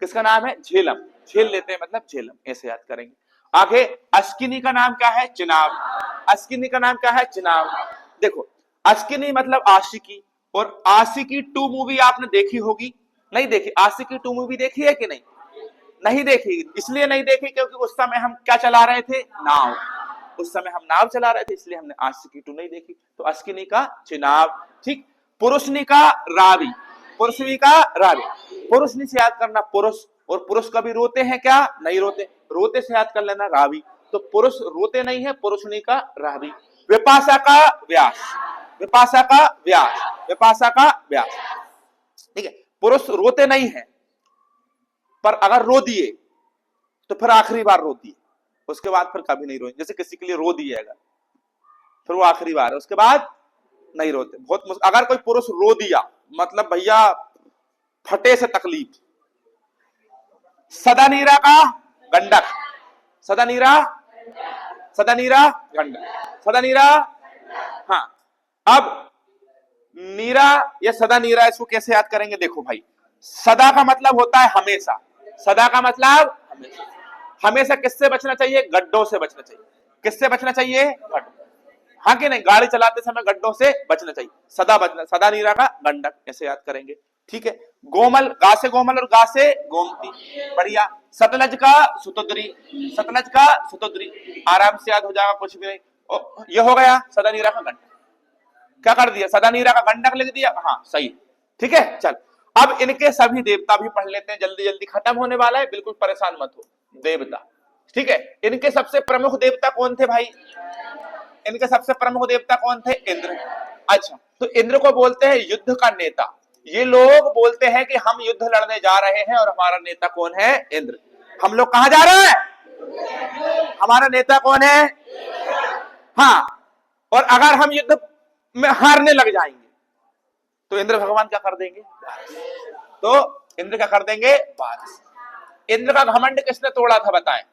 Speaker 1: किसका नाम है? झेलम। झेल लेते हैं मतलब झेलम, ऐसे याद करेंगे। आगे अस्किनी का नाम क्या है? चिनाब। अस्किनी का नाम क्या है? चिनाब। देखो, अस्किनी मतलब आशिकी। और आशिकी 2 मूवी आपने देखी होगी, नहीं देखी? आशिकी 2 मूवी देखी है कि नहीं? नहीं देखी। इसलिए नहीं देखी क्योंकि उस समय हम क्या चला रहे थे? नाव। उस समय हम नाव चला रहे थे, इसलिए हमने आशिकी 2 नहीं देखी। तो अस्किनी का चिनाब। ठीक। पुरुषनी का रावी, पुरुषनी का रावी, पुरुषनी से याद करना पुरुष, और पुरुष कभी रोते हैं क्या? नहीं रोते, रोते से याद कर लेना रावी, तो पुरुष रोते नहीं है, पुरुषनी का रावी। विपाशा का व्यास, विपाशा का व्यास, विपाशा का व्यास, ठीक है। पुरुष रोते नहीं है, पर अगर रो दिए तो फिर आखिरी बार रोती है, उसके बाद फिर कभी नहीं रोए। जैसे किसी के लिए रो दिए अगर, फिर वो आखिरी बार है, उसके बाद नहीं रोते। बहुत अगर कोई पुरुष रो दिया मतलब भैया फटे से तकलीफ। सदा नीरा का गंडक, सदा नीरा, सदा नीरा गंडक, सदा नीरा। हाँ, अब नीरा या सदा नीरा, इसको कैसे याद करेंगे? देखो भाई, सदा का मतलब होता है हमेशा, सदा का मतलब हमेशा। हमेशा किससे बचना चाहिए? गड्ढों से बचना चाहिए। किससे बचना चाहिए? गड्ढों। हाँ कि नहीं? गाड़ी चलाते समय गड्ढों से बचना चाहिए, सदा बचना। सदा नीरा का गंडक ऐसे याद करेंगे, ठीक है। गोमल, गा से गोमल और गा से गोमती, बढ़िया। सतलज का सुतुद्री, सतलज का सुतुद्री, आराम से याद हो जाएगा, कुछ भी नहीं। ये हो गया सदा नीरा का गंडक। क्या कर दिया? सदा नीरा का गंडक लिख दिया, हाँ सही, ठीक है। चल, अब इनके सभी देवता भी पढ़ लेते हैं, जल्दी जल्दी खत्म होने वाला है, बिल्कुल परेशान मत हो। देवता, ठीक है। इनके सबसे प्रमुख देवता कौन थे भाई? इनके सबसे प्रमुख देवता कौन थे? इंद्र। अच्छा, तो इंद्र को बोलते हैं युद्ध का नेता। ये लोग बोलते हैं कि हम युद्ध लड़ने जा रहे हैं और हमारा नेता कौन है? इंद्र। हम लोग कहां जा रहे हैं? हमारा नेता कौन है? हाँ, और अगर हम युद्ध में हारने लग जाएंगे तो इंद्र भगवान क्या कर देंगे? तो इंद्र क्या कर देंगे? बारिश। इंद्र का घमंड किसने तोड़ा था बताएं?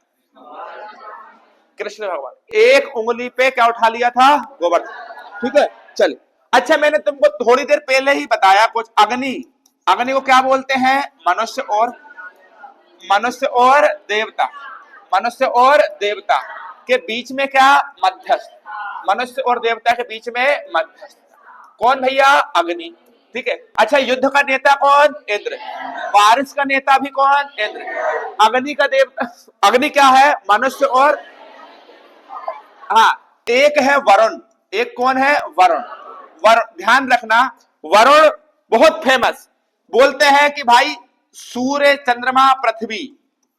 Speaker 1: कृष्ण भगवान। एक उंगली पे क्या उठा लिया था? गोवर्धन, ठीक है। चल, अच्छा, मैंने तुमको थोड़ी देर पहले ही बताया कुछ। अग्नि, अग्नि को क्या बोलते हैं? मनुष्य और, मनुष्य और देवता, मनुष्य और देवता के बीच में क्या? मध्यस्थ, मनुष्य और देवता के बीच में मध्यस्थ कौन भैया? अग्नि, ठीक है। अच्छा, युद्ध का नेता कौन? इंद्र। बारिश का नेता भी कौन? इंद्र। अग्नि का देवता, अग्नि क्या है? मनुष्य और, हाँ, एक है वरुण, एक कौन है? वरुण। वरुण, ध्यान रखना, वरुण बहुत फेमस। बोलते हैं कि भाई सूर्य, चंद्रमा, पृथ्वी,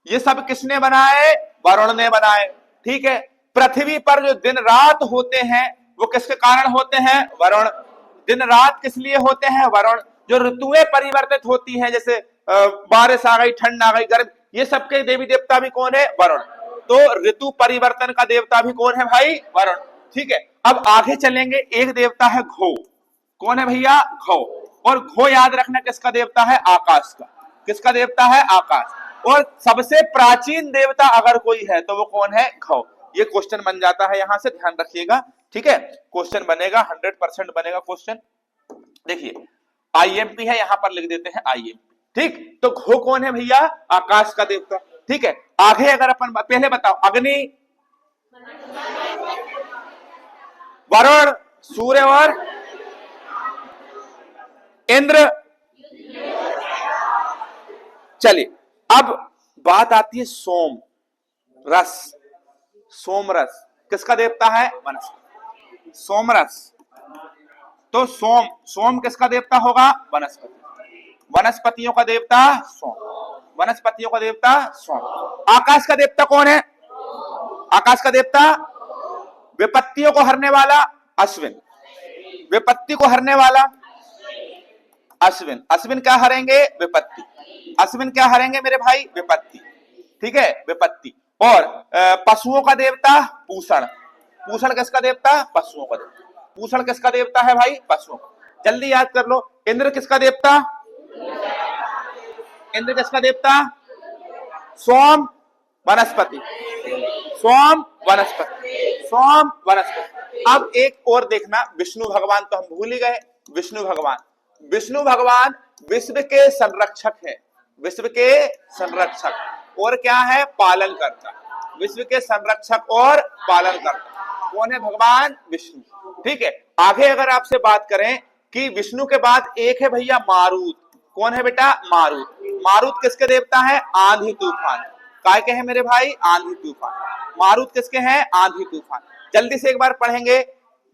Speaker 1: ये सब किसने बनाए? वरुण ने बनाए, ठीक है। पृथ्वी पर जो दिन रात होते हैं वो किसके कारण होते हैं? वरुण। दिन रात किस लिए होते हैं? वरुण। जो ऋतुएं परिवर्तित होती हैं, जैसे बारिश आ गई, ठंड आ गई, गर्म, ये सबके देवी देवता भी कौन है? वरुण। तो ऋतु परिवर्तन का देवता भी कौन है भाई? वरुण, ठीक है। अब आगे चलेंगे, एक देवता है घो। कौन है भैया? घो। और घो याद रखना किसका देवता है? आकाश का। किसका देवता है? आकाश। और सबसे प्राचीन देवता अगर कोई है तो वो कौन है? घो। ये क्वेश्चन बन जाता है, यहां से ध्यान रखिएगा, ठीक है। क्वेश्चन बनेगा, 100% बनेगा क्वेश्चन। देखिए, आईएमपी है, यहां पर लिख देते हैं आईएमपी, ठीक। तो घो कौन है भैया? आकाश का देवता, ठीक है। आगे अगर अपन पहले बताओ, अग्नि, वरुण, सूर्य और इंद्र। चलिए, अब बात आती है सोम रस। सोम रस किसका देवता है? वनस्पति। सोम रस, तो सोम, सोम किसका देवता होगा? वनस्पति। वनस्पतियों का देवता सोम, वनस्पतियों का देवता सोम। आकाश का देवता कौन है? आकाश का देवता विपत्तियों को हरने वाला अश्विन। विपत्ति को हरने वाला अश्विन। अश्विन क्या हरेंगे? विपत्ति। अश्विन क्या हरेंगे मेरे भाई? विपत्ति, ठीक है, विपत्ति। और पशुओं का देवता पूषण। पूषण किसका देवता? पशुओं का देवता। पूषण किसका देवता है भाई? पशुओं का। जल्दी याद कर लो, इंद्र किसका देवता? इंद्र किसका देवता? सोम, वनस्पति, सोम, वनस्पति, सोम, वनस्पति। अब एक और देखना, विष्णु भगवान तो हम भूल ही गए। विष्णु भगवान, विष्णु भगवान विश्व के संरक्षक है। विश्व के संरक्षक और क्या है? पालन करता। विश्व के संरक्षक और पालन करता कौन है? भगवान विष्णु, ठीक है। आगे अगर आपसे बात करें कि विष्णु के बाद एक है भैया मारुत। कौन है बेटा? मारुत। मारुत किसके देवता है? आंधी तूफान। काय के हैं मेरे भाई? आंधी तूफान। मारुत किसके हैं? आंधी तूफान। जल्दी से एक बार पढ़ेंगे,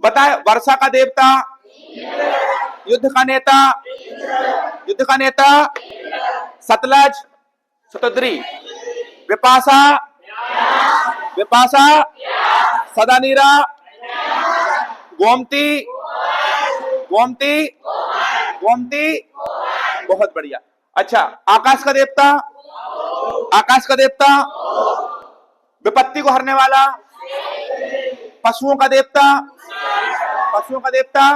Speaker 1: बताए। वर्षा का देवता युद्ध का नेता, युद्ध का नेता, सतलज, सतोद्री, विपाशा, विपाशा, सदानीरा, गोमती, गोमती, गोमती, बहुत बढ़िया। अच्छा, आकाश का देवता, आकाश का देवता, विपत्ति को हरने वाला, पशुओं का देवता, पशुओं का देवता।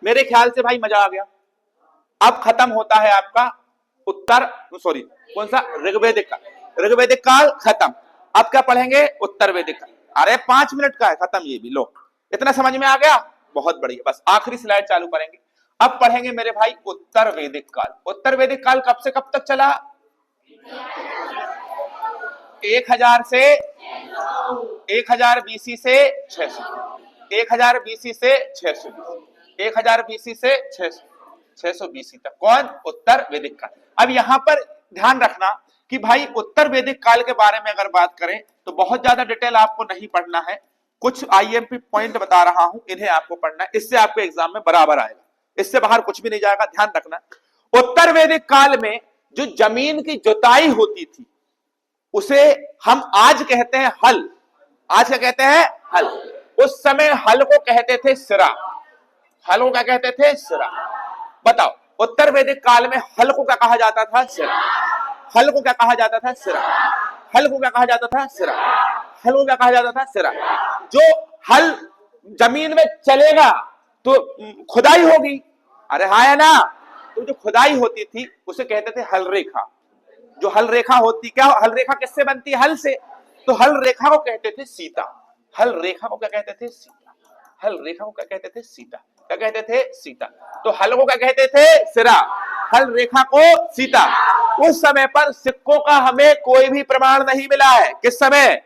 Speaker 1: मेरे ख्याल से भाई मजा आ गया। अब खत्म होता है आपका उत्तर, सॉरी कौन सा, ऋग्वेदिक काल। ऋग्वेदिक काल खत्म। अब क्या पढ़ेंगे, उत्तर वैदिक काल। अरे 5 मिनट का है, खत्म ये भी। लो, इतना समझ में आ गया, बहुत बढ़िया। बस आखिरी स्लाइड चालू करेंगे। अब पढ़ेंगे मेरे भाई उत्तर वैदिक काल। उत्तर वैदिक काल कब से कब तक चला? 1000 से 1000 बीसी से 600, 1000 बीसी से 600, 1000 बीसी से 600 बीसी तक। कौन? उत्तर वैदिक काल। अब यहां पर ध्यान रखना कि भाई उत्तर वैदिक काल के बारे में अगर बात करें तो बहुत ज्यादा डिटेल आपको नहीं पढ़ना है। कुछ आईएमपी पॉइंट बता रहा हूं, इन्हें आपको पढ़ना है, इससे आपके एग्जाम में बराबर आएगा, इससे बाहर कुछ भी नहीं जाएगा। ध्यान रखना, उत्तर वैदिक काल में जो जमीन की जुताई होती थी उसे हम आज कहते हैं हल। आज क्या कहते हैं? हल। उस समय हल को कहते थे सिरा। हल को क्या कहते थे? सिरा। बताओ, उत्तर वैदिक काल में हल को क्या कहा जाता था? सिरा। हल को क्या कहा जाता था? सिरा। हल को क्या कहा जाता था? सिरा। हल को क्या कहा जाता था? सिरा। जो हल जमीन में चलेगा तो खुदाई होगी। अरे हाँ है ना? तो जो खुदाई होती थी उसे कहते थे हल रेखा। जो हल रेखा होती, क्या हल रेखा किससे बनती है? हल से। तो हल रेखा को कहते थे सीता। हल रेखा को क्या कहते थे? सीता। हल रेखा को क्या कहते थे? सीता। क्या कहते थे? सीता। तो हल को क्या कहते थे? सिरा। हल रेखा को सीता। उस समय पर सिक्कों का हमें कोई भी प्रमाण नहीं मिला है। किस समय?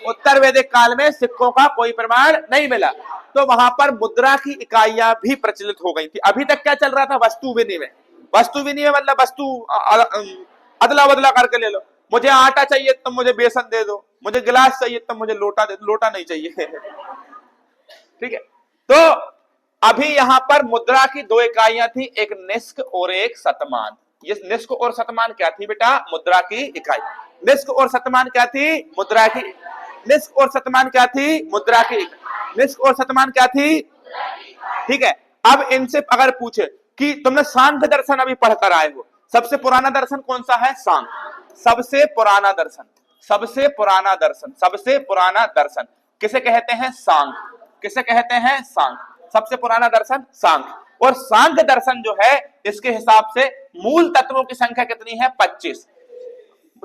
Speaker 1: उत्तर वैदिक काल में सिक्कों का कोई प्रमाण नहीं मिला। तो वहां पर मुद्रा की इकाइयां भी प्रचलित हो गई थी। अभी तक क्या चल रहा था? वस्तु विनिमय। वस्तु विनिमय मतलब वस्तु अदला बदला करके ले लो। मुझे आटा चाहिए तो मुझे बेसन दे दो, मुझे गिलास चाहिए तो मुझे लोटा दे दो। लोटा नहीं चाहिए। ठीक है। तो अभी यहां पर मुद्रा की 2 इकाइयां थी, एक निष्क और एक शतमान। ये निष्क और शतमान क्या थी बेटा? मुद्रा की इकाई। निष्क और शतमान क्या थी? मुद्रा की। निष्क और शतमान क्या थी? मुद्रा की। निष्क और शतमान क्या थी? ठीक है। अब इनसे अगर पूछे कि तुमने सांख्य दर्शन अभी पढ़कर आए हो, सबसे पुराना दर्शन कौन सा है? सांख्य। सबसे पुराना दर्शन, सबसे पुराना दर्शन, सबसे पुराना दर्शन किसे कहते हैं? सांख्य। किसे कहते हैं? सांख्य। सबसे पुराना दर्शन सांख्य। और सांख्य दर्शन जो है, इसके हिसाब से मूल तत्वों की संख्या कितनी है? 25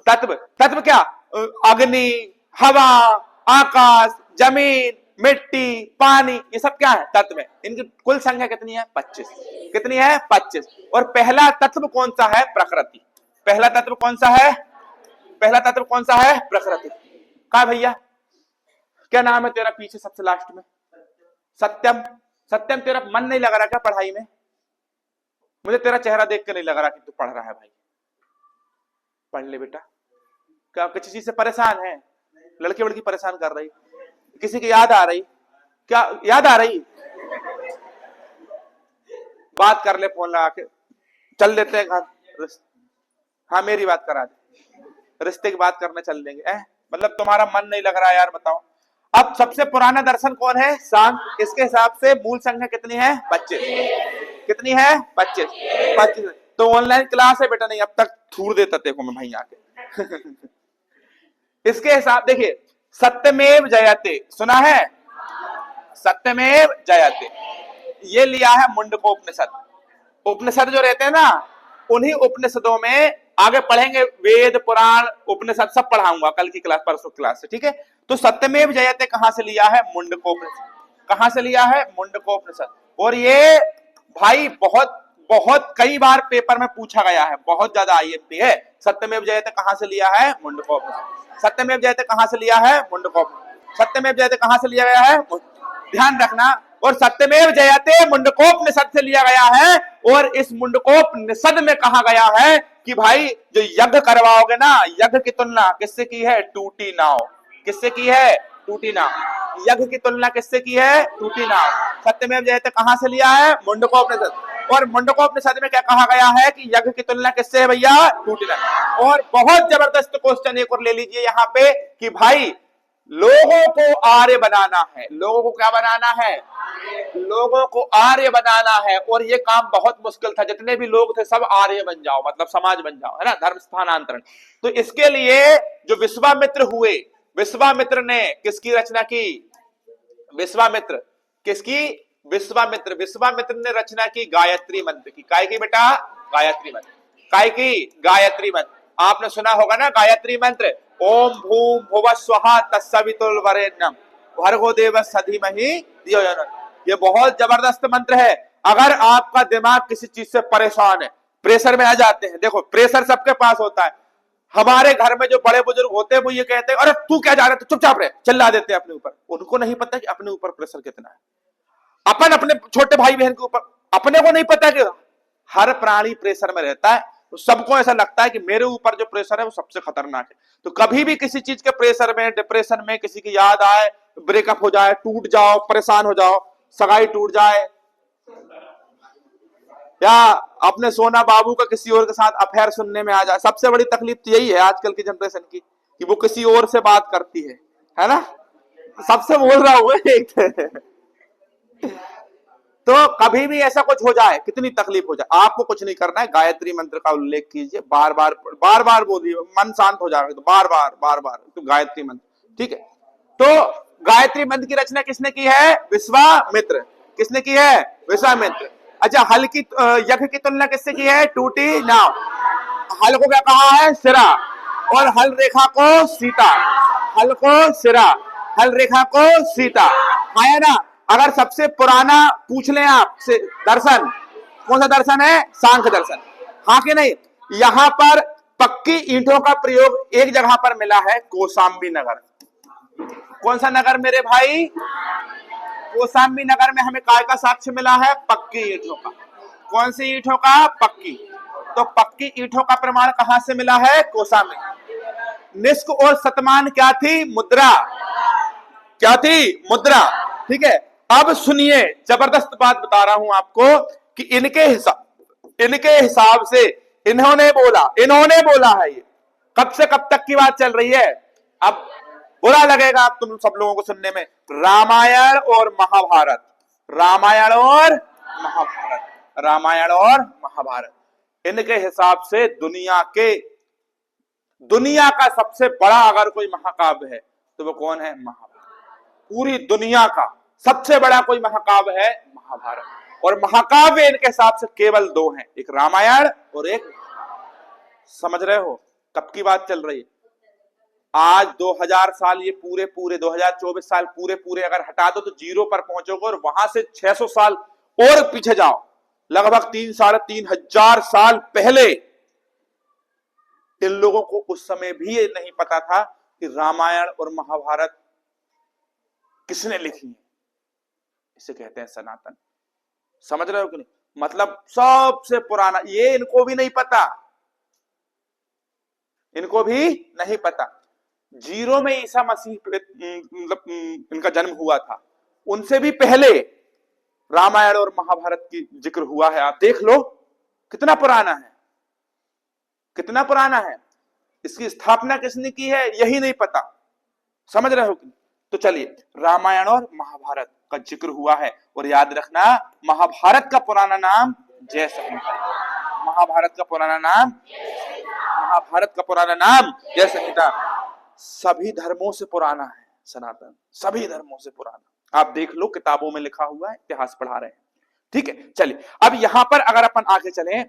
Speaker 1: तत्व। तत्व क्या? अग्नि, हवा, आकाश, जमीन, मिट्टी, पानी, ये सब क्या है? तत्व है। इनकी कुल संख्या कितनी है? 25। कितनी है? 25। और पहला तत्व कौन सा है? प्रकृति। पहला तत्व कौन सा है? पहला तत्व कौन सा है? प्रकृति। कहा भैया, क्या नाम है तेरा पीछे सबसे लास्ट में? सत्यम। सत्यम, तेरा मन नहीं लग रहा क्या पढ़ाई में? मुझे तेरा चेहरा देख के नहीं लग रहा कि तू पढ़ रहा है। भाई पढ़ ले बेटा। क्या किसी चीज से परेशान है? लड़की वड़की परेशान कर रही? किसी की याद आ रही? क्या याद आ रही? बात कर ले फोन लगा के, चल देते हैं घर। हाँ मेरी बात करा दे, रिश्ते की बात करने चल देंगे। मतलब तुम्हारा मन नहीं लग रहा यार, बताओ। अब सबसे पुराना दर्शन कौन है? सांख्य। इसके हिसाब से मूल संख्या कितनी है? 25। कितनी है? 25। 25। तो ऑनलाइन क्लास है बेटा? नहीं, अब तक थूर देता देखो मैं भाई आके। इसके हिसाब देखिए, सत्यमेव जयते सुना है? सत्यमेव जयते, ये लिया है मुंडकोपनिषद। उपनिषद जो रहते हैं ना, उन्हीं उपनिषदों में आगे पढ़ेंगे, वेद पुराण उपनिषद सब पढ़ाऊंगा कल की क्लास, परसों क्लास से। ठीक है। तो सत्यमेव जयते कहां से लिया है? मुंडकोपनिषद। कहां से लिया है? मुंडकोपनिषद। और ये भाई बहुत बहुत कई बार पेपर में पूछा गया है, बहुत ज्यादा आईएमपी है। सत्यमेव जयते कहां से लिया है? मुंडकोपनिषद। सत्यमेव जयते कहां से लिया है? मुंडकोपनिषद। सत्यमेव जयते कहां से लिया गया है? ध्यान रखना। और सत्यमेव जयते मुंडकोपनिषद से लिया गया है। और इस मुंडकोपनिषद में कहा गया है कि भाई जो यज्ञ करवाओगे ना, यज्ञ की तुलना किससे की है? टूटी नाव। किससे की है? टूटी नाव। यज्ञ की तुलना किससे की है? टूटी नाव। सत्यमेव जयते कहां से लिया है? मुंडकोपनिषद। और मुंडकोपनिषद में क्या कहा गया है कि यज्ञ की तुलना किससे है भैया? टूटी नाव। और बहुत जबरदस्त क्वेश्चन एक और ले लीजिए यहां पे कि भाई लोगों को आर्य बनाना है। लोगों को क्या बनाना है? लोगों को आर्य बनाना है। और ये काम बहुत मुश्किल था। जितने भी लोग थे सब आर्य बन जाओ, मतलब समाज बन जाओ, है ना, धर्म स्थानांतरण। तो इसके लिए जो विश्वामित्र हुए, विश्वामित्र ने किसकी रचना की? विश्वामित्र किसकी? विश्वामित्र। विश्वामित्र ने रचना की गायत्री मंत्र की। काय की बेटा? गायत्री मंत्र। काय की? गायत्री मंत्र। आपने सुना होगा ना गायत्री मंत्र, ओम भूम भुवः स्वः तत्सवितुर्वरेण्यं भर्गो देवस्य धीमहि धियो यो न। ये बहुत जबरदस्त मंत्र है। अगर आपका दिमाग किसी चीज से परेशान है, प्रेशर में आ जाते हैं, देखो प्रेशर सबके पास होता है। हमारे घर में जो बड़े बुजुर्ग होते हैं वो ये कहते हैं अरे तू क्या जा रहा है, तो चुपचाप रहे, चिल्ला देते हैं अपने ऊपर। उनको नहीं पता कि अपने ऊपर प्रेशर कितना है। अपन अपने छोटे भाई बहन के ऊपर, अपने को नहीं पता कि हर प्राणी प्रेशर में रहता है। तो सबको ऐसा लगता है कि मेरे ऊपर जो प्रेशर है वो सबसे खतरनाक है। तो कभी भी किसी चीज के प्रेशर में, डिप्रेशन में, किसी की याद आए, ब्रेकअप हो जाए, टूट जाओ, परेशान हो जाओ, सगाई टूट जाए, या अपने सोना बाबू का किसी और के साथ अफेयर सुनने में आ जाए, सबसे बड़ी तकलीफ तो यही है आजकल की जनरेशन की कि वो किसी और से बात करती है ना। सबसे बोल रहा हूं एक तो कभी भी ऐसा कुछ हो जाए, कितनी तकलीफ हो जाए, आपको कुछ नहीं करना है, गायत्री मंत्र का उल्लेख कीजिए, बार बार बोलिए, मन शांत हो जाएगा। तो बार बार तो गायत्री मंत्र, ठीक है। तो गायत्री मंत्र की रचना किसने की है? विश्वामित्र। किसने की है? विश्वामित्र। अच्छा, हल की यज्ञ की तुलना किससे की है? टूटी नाव। हल को क्या कहा है? सिरा। और हल रेखा को सीता। हल को सिरा, हल रेखा को सीता, है ना। अगर सबसे पुराना पूछ लें आपसे दर्शन, कौन सा दर्शन है? सांख्य दर्शन, हाँ कि नहीं। यहां पर पक्की ईंटों का प्रयोग एक जगह पर मिला है, कौशाम्बी नगर। कौन सा नगर मेरे भाई? कौशाम्बी नगर में हमें काय का साक्ष्य मिला है? पक्की ईंटों का। कौन सी ईंटों का? पक्की। तो पक्की ईंटों का प्रमाण कहां से मिला है? कौशाम्बी। निष्क और शतमान क्या थी? मुद्रा। क्या थी? मुद्रा, ठीक है। अब सुनिए, जबरदस्त बात बता रहा हूं आपको कि इनके हिसाब से इन्होंने बोला है। ये कब से कब तक की बात चल रही है? अब बुरा लगेगा आप तुम सब लोगों को सुनने में, रामायण और महाभारत। रामायण और महाभारत, रामायण और महाभारत, इनके हिसाब से दुनिया का सबसे बड़ा अगर कोई महाकाव्य है तो वो कौन है? महाभारत। पूरी दुनिया का सबसे बड़ा कोई महाकाव्य है? महाभारत। और महाकाव्य इनके हिसाब से केवल दो हैं, एक रामायण और एक। समझ रहे हो कब की बात चल रही है? आज 2000 साल, ये पूरे 2024 साल पूरे अगर हटा दो तो जीरो पर पहुंचोगे। और वहां से 600 साल और पीछे जाओ, लगभग 3-3,500 साल पहले इन लोगों को उस समय भी ये नहीं पता था कि रामायण और महाभारत किसने लिखी है। इसे कहते हैं सनातन। समझ रहे हो कि नहीं? मतलब सबसे पुराना, ये इनको भी नहीं पता, इनको भी नहीं पता। जीरो में ईसा मसीह मतलब इनका जन्म हुआ था, उनसे भी पहले रामायण और महाभारत की जिक्र हुआ है। आप देख लो कितना पुराना है, कितना पुराना है। इसकी स्थापना किसने की है यही नहीं पता। समझ रहे हो कि? तो चलिए, रामायण और महाभारत का जिक्र हुआ है। और याद रखना, महाभारत का पुराना नाम जय संहिता। महाभारत का पुराना नाम जय संहिता। सभी धर्मों से पुराना है सनातन, सभी धर्मों से पुराना। आप देख लो, किताबों में लिखा हुआ है, इतिहास पढ़ा रहे हैं, ठीक है। चलिए, अब यहां पर अगर अपन आगे चलें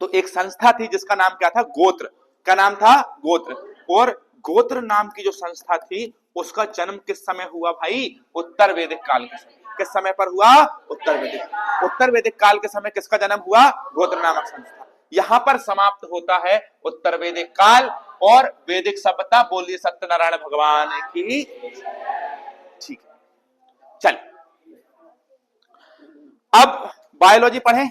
Speaker 1: तो एक संस्था थी जिसका नाम क्या था? गोत्र। क्या नाम था? गोत्र। और गोत्र नाम की जो संस्था थी उसका जन्म किस समय हुआ भाई? उत्तर वैदिक काल के समय। किस समय पर हुआ? उत्तर वैदिक काल के समय किसका जन्म हुआ? गोत्र नामक संस्था। यहां पर समाप्त होता है उत्तर वैदिक काल और वैदिक सभ्यता। बोलिए सत्यनारायण भगवान की। ठीक है, चल अब बायोलॉजी पढ़ें।